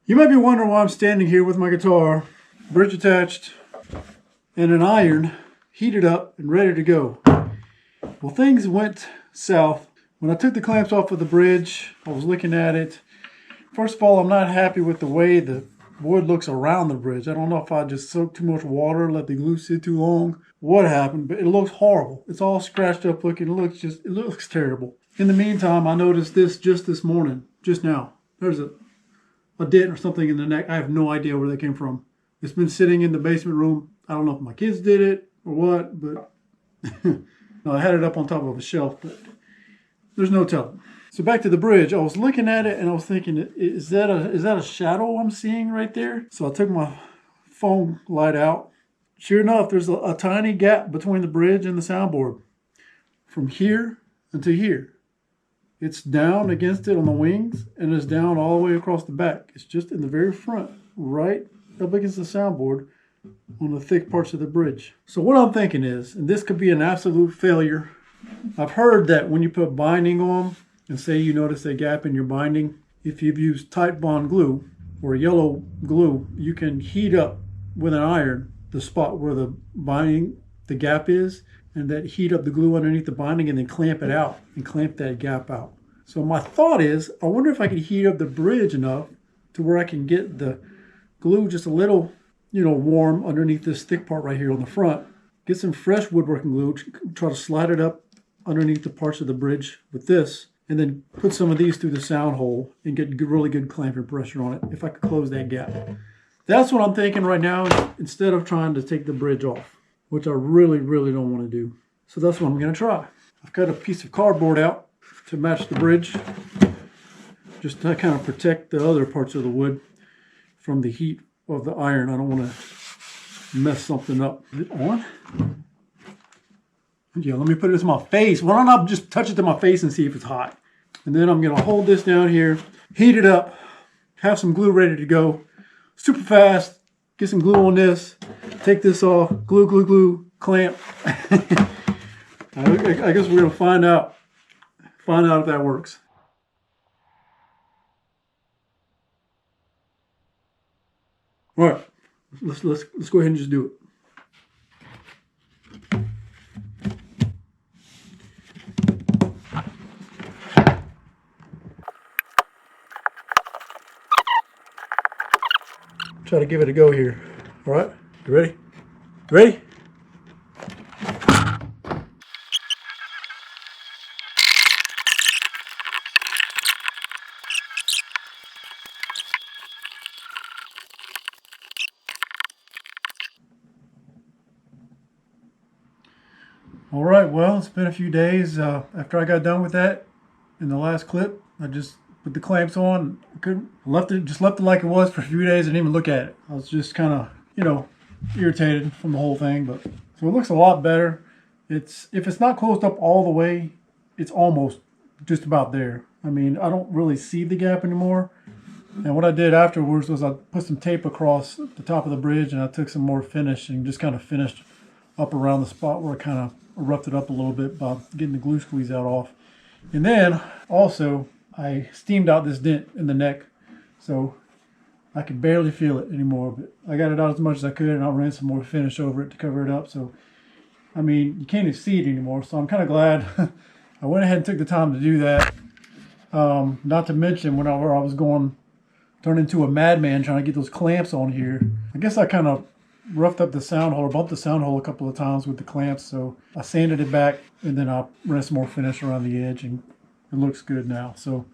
You might be wondering why I'm standing here with my guitar, bridge attached, and an iron heated up and ready to go. Well, things went south. When I took the clamps off of the bridge, I was looking at it. First of all, I'm not happy with the way the wood looks around the bridge. I don't know if I just soaked too much water, let the glue sit too long, what happened, but it looks horrible. It's all scratched up looking. It looks terrible. In the meantime, I noticed this just this morning, just now. There's a dent or something in the neck. I have no idea where that came from. It's been sitting in the basement room. I don't know if my kids did it or what, but I had it up on top of a shelf, but there's no telling. So back to the bridge. I was looking at it and I was thinking, is that a shadow I'm seeing right there? So I took my phone light out. Sure enough, there's a tiny gap between the bridge and the soundboard. From here until here. It's down against it on the wings, and it's down all the way across the back. It's just in the very front, right up against the soundboard on the thick parts of the bridge. So what I'm thinking is, and this could be an absolute failure, I've heard that when you put binding on, and say you notice a gap in your binding, if you've used tight bond glue or yellow glue, you can heat up with an iron the spot where the gap is, and that heat up the glue underneath the binding and then clamp it out and clamp that gap out. So my thought is, I wonder if I could heat up the bridge enough to where I can get the glue just a little, warm underneath this thick part right here on the front. Get some fresh woodworking glue, try to slide it up underneath the parts of the bridge with this, and then put some of these through the sound hole and get really good clamping pressure on it if I could close that gap. That's what I'm thinking right now, instead of trying to take the bridge off, which I really, really don't want to do. So that's what I'm going to try. I've got a piece of cardboard out to match the bridge, just to kind of protect the other parts of the wood from the heat of the iron. I don't want to mess something up. Is it on? Yeah, let me put it to my face. Why don't I just touch it to my face and see if it's hot? And then I'm going to hold this down here, heat it up, have some glue ready to go. Super fast. Get some glue on this. Take this off. Glue, clamp. I guess we're going to find out if that works. All right. Let's go ahead and just do it. Try to give it a go here. All right, you ready? Ready? All right, well, it's been a few days after I got done with that in the last clip. I just put the clamps on. Left it like it was for a few days and didn't even look at it. I was just kind of, irritated from the whole thing. But so it looks a lot better. If it's not closed up all the way, it's almost just about there. I mean, I don't really see the gap anymore. And what I did afterwards was I put some tape across the top of the bridge, and I took some more finish and just kind of finished up around the spot where I kind of roughed it up a little bit by getting the glue squeeze out off. And then also I steamed out this dent in the neck, so I could barely feel it anymore, but I got it out as much as I could, and I ran some more finish over it to cover it up. So, I mean, you can't even see it anymore, so I'm kind of glad I went ahead and took the time to do that. Not to mention, whenever I was turned into a madman trying to get those clamps on here, I guess I kind of roughed up the sound hole, or bumped the sound hole a couple of times with the clamps, so I sanded it back, and then I ran some more finish around the edge, and it looks good now. So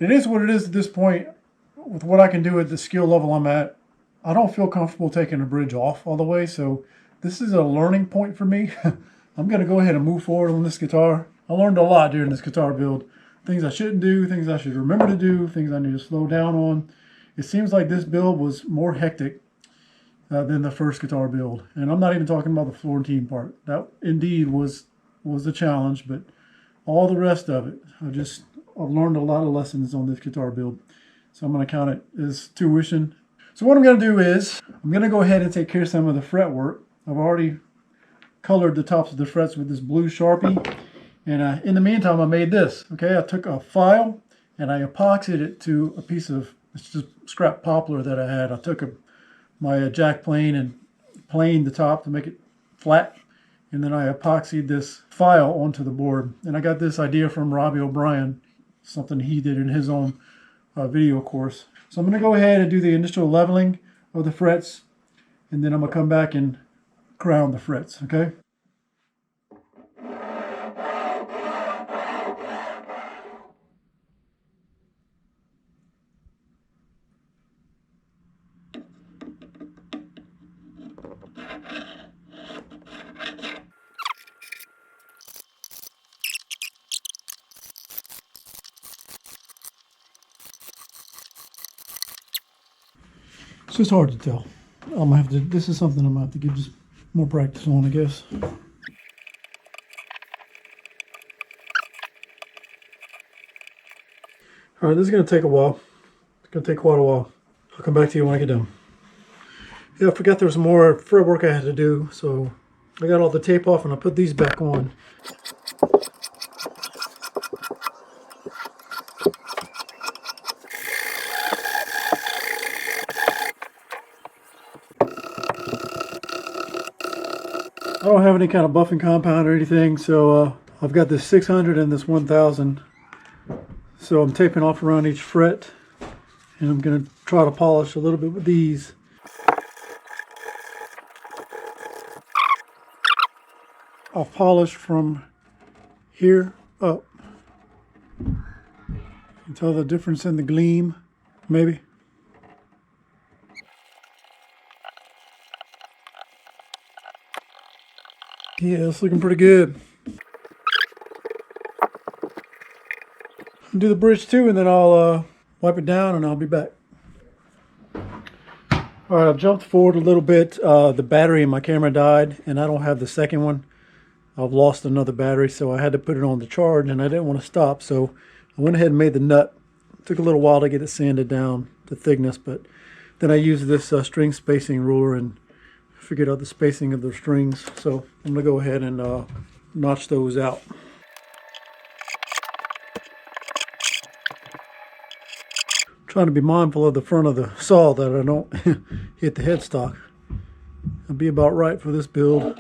it is what it is at this point. With what I can do at the skill level I'm at, I don't feel comfortable taking the bridge off all the way, so this is a learning point for me. I'm going to go ahead and move forward on this guitar. I learned a lot during this guitar build. Things I shouldn't do, things I should remember to do, things I need to slow down on. It seems like this build was more hectic than the first guitar build. And I'm not even talking about the Florentine part. That indeed was a challenge, but all the rest of it, I've learned a lot of lessons on this guitar build. So I'm going to count it as tuition. So what I'm going to do is, I'm going to go ahead and take care of some of the fretwork. I've already colored the tops of the frets with this blue Sharpie. And in the meantime, I made this. Okay, I took a file and I epoxied it to a piece of It's just scrap poplar that I had. I took my jack plane and planed the top to make it flat, and then I epoxied this file onto the board. And I got this idea from Robbie O'Brien, something he did in his own video course. So I'm going to go ahead and do the initial leveling of the frets, and then I'm going to come back and crown the frets, okay? It's just hard to tell. I'm gonna have to. This is something I'm gonna have to give just more practice on, I guess. All right, this is gonna take a while. It's gonna take quite a while. I'll come back to you when I get done. Yeah, I forgot there was more fretwork I had to do, so I got all the tape off and I put these back on. I don't have any kind of buffing compound or anything, so I've got this 600 and this 1000. So I'm taping off around each fret, and I'm going to try to polish a little bit with these. I'll polish from here up. You can tell the difference in the gleam, maybe. Yeah, it's looking pretty good. I'll do the bridge too, and then I'll wipe it down and I'll be back. Alright, I've jumped forward a little bit. The battery in my camera died, and I don't have the second one. I've lost another battery, so I had to put it on the charge, and I didn't want to stop, so I went ahead and made the nut. It took a little while to get it sanded down to thickness, but then I used this string spacing ruler and figured out the spacing of the strings, so I'm going to go ahead and notch those out. Trying to be mindful of the front of the saw that I don't hit the headstock. It'll be about right for this build.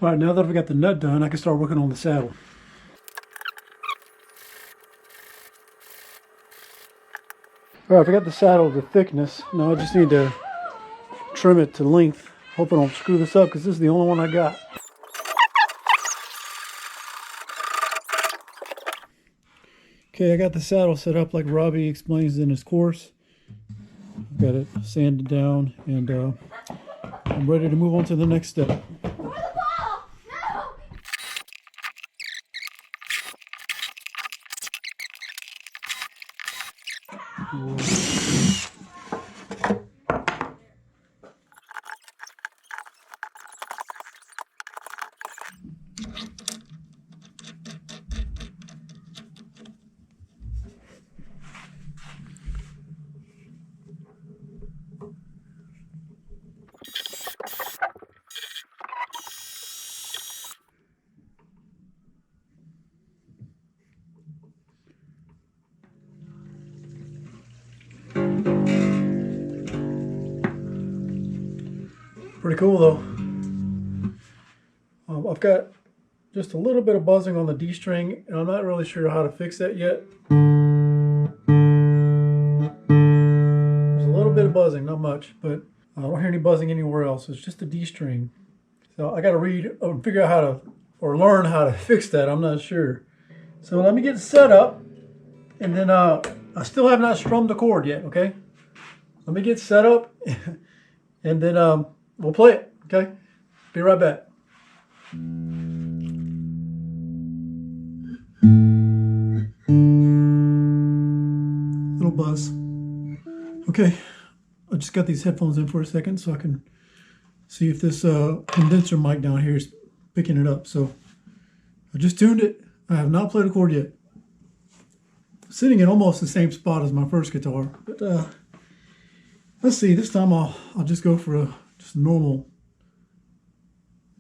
All right, now that I've got the nut done, I can start working on the saddle. All right, I forgot the saddle, the thickness. Now I just need to trim it to length. Hope I don't screw this up because this is the only one I got. Okay, I got the saddle set up like Robbie explains in his course. I've got it sanded down, and I'm ready to move on to the next step. Pretty cool though. I've got just a little bit of buzzing on the D string, and I'm not really sure how to fix that yet. There's a little bit of buzzing, not much, but I don't hear any buzzing anywhere else. It's just the D string. So I got to read or figure out how to, or learn how to fix that. I'm not sure. So let me get set up, and then I still have not strummed the chord yet, okay? Let me get set up, and then we'll play it, okay? Be right back. Little buzz. Okay, I just got these headphones in for a second so I can see if this condenser mic down here is picking it up. So I just tuned it. I have not played a chord yet. Sitting in almost the same spot as my first guitar, but Let's see, this time I'll just go for a just normal,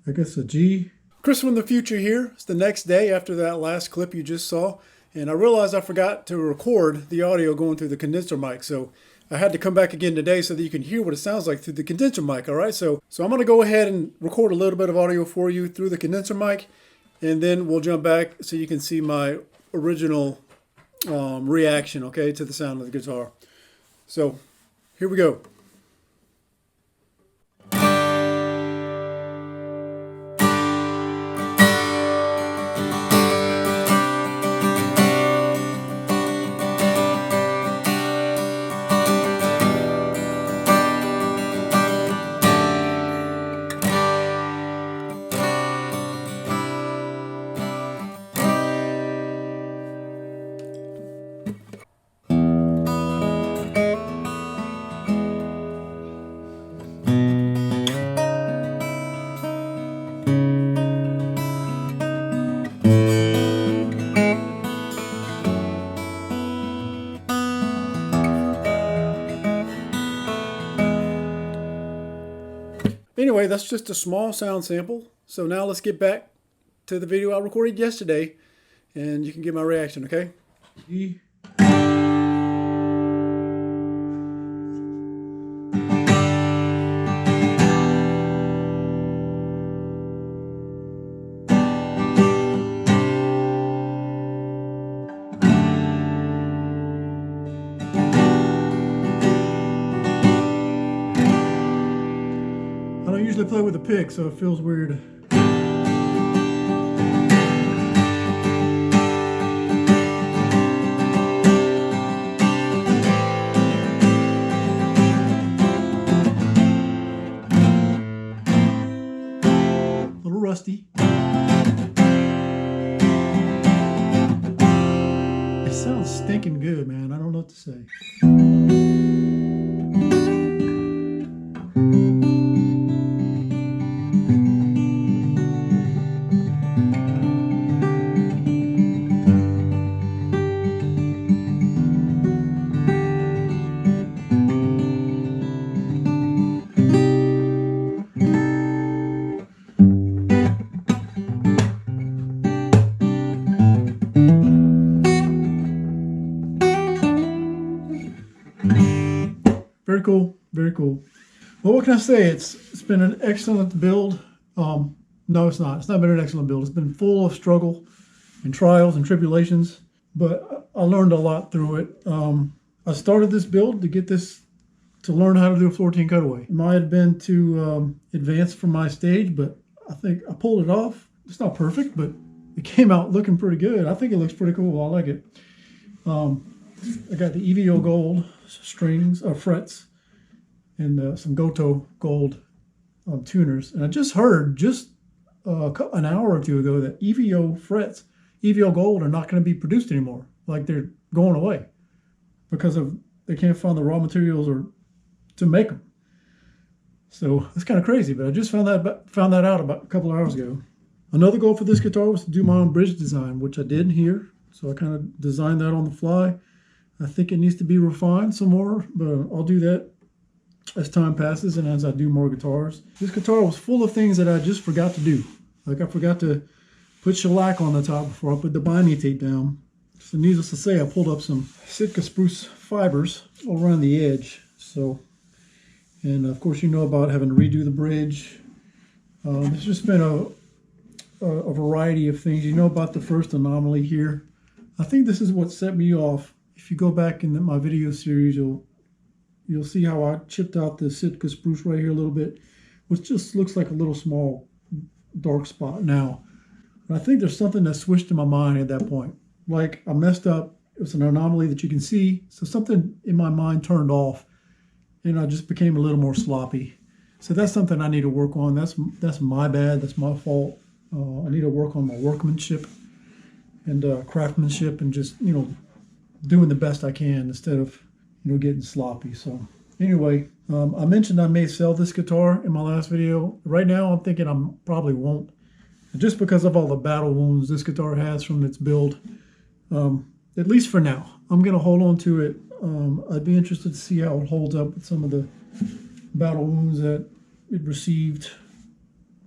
I guess a G. Chris from the future here. It's the next day after that last clip you just saw, and I realized I forgot to record the audio going through the condenser mic, so I had to come back again today so that you can hear what it sounds like through the condenser mic, all right? So I'm going to go ahead and record a little bit of audio for you through the condenser mic, and then we'll jump back so you can see my original reaction, okay, to the sound of the guitar. So here we go. Anyway, that's just a small sound sample. So now let's get back to the video I recorded yesterday, and you can get my reaction, okay? E. I don't usually play with a pick, so it feels weird. A little rusty. It sounds stinking good, man. I don't know what to say. Very cool, very cool. Well, what can I say? It's been an excellent build. No, it's not. It's not been an excellent build. It's been full of struggle and trials and tribulations, but I learned a lot through it. I started this build to get this, to learn how to do a Florentine cutaway. It might have been too advanced for my stage, but I think I pulled it off. It's not perfect, but it came out looking pretty good. I think it looks pretty cool. I like it. I got the EVO gold strings, frets, and some Goto gold tuners. And I just heard an hour or two ago that EVO frets, EVO gold are not going to be produced anymore. Like they're going away because they can't find the raw materials or to make them. So it's kind of crazy, but I just found that out about a couple of hours ago. Another goal for this guitar was to do my own bridge design, which I did here. So I kind of designed that on the fly. I think it needs to be refined some more, but I'll do that as time passes and as I do more guitars. This guitar was full of things that I just forgot to do. Like I forgot to put shellac on the top before I put the binding tape down. So needless to say, I pulled up some Sitka spruce fibers all around the edge. So, and of course you know about having to redo the bridge. There's just been a variety of things. You know about the first anomaly here. I think this is what set me off. If you go back in my video series, you'll see how I chipped out the Sitka spruce right here a little bit, which just looks like a little small dark spot now. But I think there's something that switched in my mind at that point. Like I messed up. It was an anomaly that you can see. So something in my mind turned off, and I just became a little more sloppy. So that's something I need to work on. That's my bad. That's my fault. I need to work on my workmanship and craftsmanship, and just doing the best I can instead of getting sloppy. So anyway, I mentioned I may sell this guitar in my last video. Right now I'm thinking I probably won't, just because of all the battle wounds this guitar has from its build. At least for now, I'm gonna hold on to it. I'd be interested to see how it holds up with some of the battle wounds that it received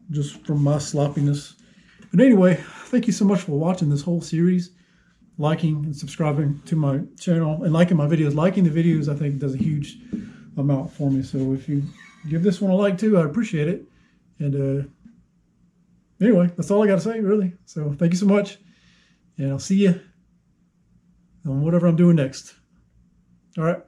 just from my sloppiness. But anyway, thank you so much for watching this whole series, liking and subscribing to my channel, and liking my videos. Liking the videos, I think, does a huge amount for me. So if you give this one a like too, I appreciate it. And anyway, that's all I got to say, really. So thank you so much, and I'll see you on whatever I'm doing next. All right.